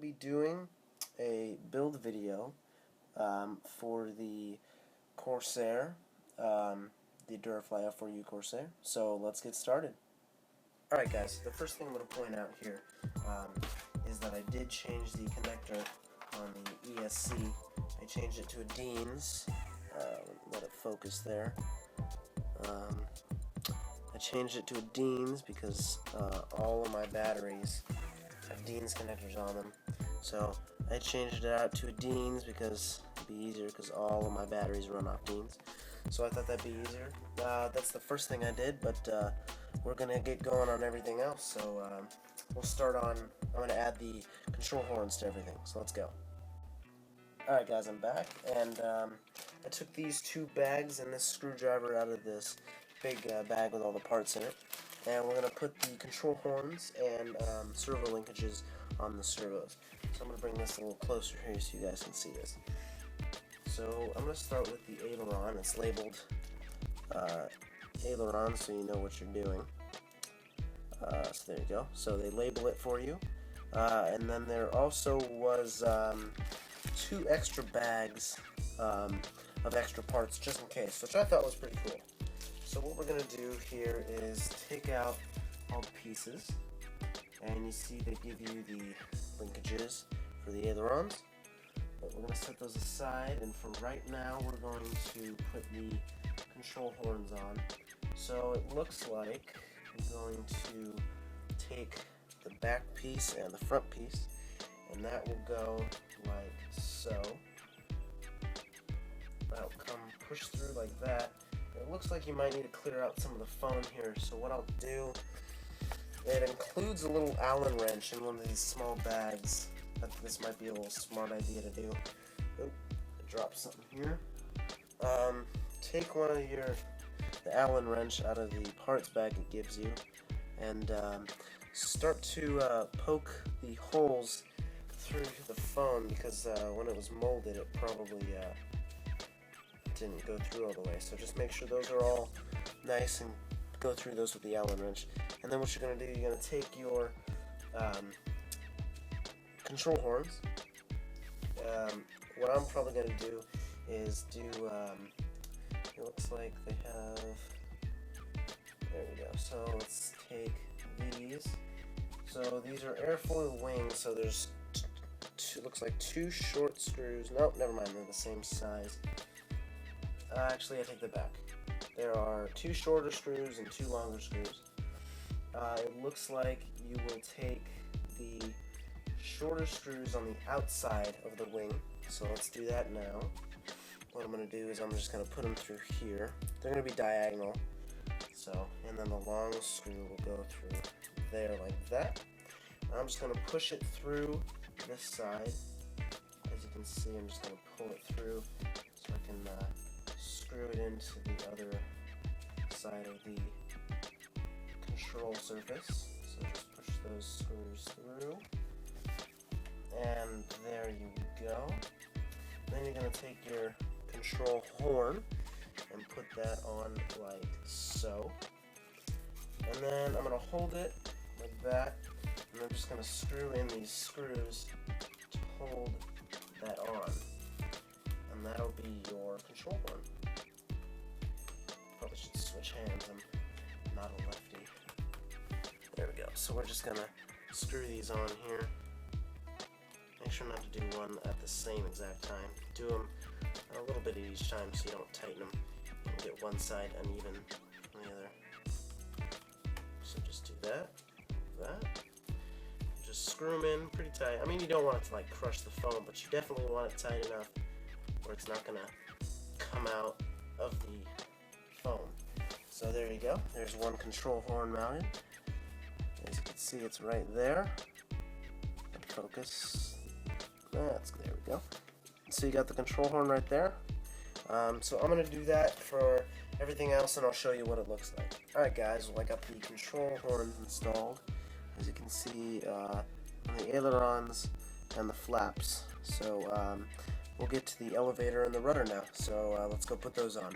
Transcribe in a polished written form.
be doing a build video for the Corsair, the Durafly F4U Corsair. So let's get started. Alright guys, the first thing I'm going to point out here is that I did change the connector on the ESC. I changed it to a Dean's. Let it focus there. I changed it to a Dean's because all of my batteries have Dean's connectors on them. So I changed it out to a Dean's because it'd be easier because all of my batteries run off Dean's. So I thought that'd be easier. That's the first thing I did, but we're gonna get going on everything else. So we'll start on, I'm gonna add the control horns to everything. So let's go. Alright guys, I'm back, and I took these two bags and this screwdriver out of this big bag with all the parts in it, and we're going to put the control horns and servo linkages on the servos. So I'm going to bring this a little closer here so you guys can see this. So I'm going to start with the aileron. It's labeled aileron so you know what you're doing. So there you go. So they label it for you. And then there also was 2 extra bags of extra parts just in case, which I thought was pretty cool. So what we're going to do here is take out all the pieces, and you see they give you the linkages for the ailerons, but we're going to set those aside, and for right now we're going to put the control horns on. So it looks like I'm going to take the back piece and the front piece, and that will go like so. That'll come push through like that. It looks like you might need to clear out some of the foam here, so what I'll do, it includes a little Allen wrench in one of these small bags. I think this might be a little smart idea to do. Oop, I dropped something here. Take one of the Allen wrench out of the parts bag it gives you, and start to poke the holes through the foam, because when it was molded it probably didn't go through all the way. So just make sure those are all nice and go through those with the Allen wrench. And then what you're going to do, you're going to take your control horns. What I'm probably going to do is do, it looks like they have, there we go. So let's take these. So these are airfoil wings, so there's looks like 2 short screws. Nope, never mind, they're the same size. Actually, I take that back. There are 2 shorter screws and 2 longer screws. It looks like you will take the shorter screws on the outside of the wing. So let's do that now. What I'm going to do is I'm just going to put them through here. They're going to be diagonal. So, and then the long screw will go through there like that. I'm just going to push it through this side. As you can see, I'm just going to pull it through so I can screw it into the other side of the control surface. So just push those screws through, and there you go. Then you're going to take your control horn and put that on like so, and then I'm going to hold it like that, and I'm just going to screw in these screws to hold that on, and that'll be your control horn. Probably should switch hands, I'm not a lefty. There we go. So we're just going to screw these on here. Make sure not to do one at the same exact time. Do them a little bit each time so you don't tighten them and get one side uneven on the other. So just do that. Just screw them in pretty tight. I mean, you don't want it to like crush the foam, but you definitely want it tight enough where it's not gonna come out of the foam. So there you go. There's one control horn mounted. As you can see, it's right there. Focus. There we go. So you got the control horn right there. So I'm gonna do that for everything else, and I'll show you what it looks like. Alright guys, well, I got the control horns installed, as you can see, on the ailerons and the flaps. So we'll get to the elevator and the rudder now. So let's go put those on.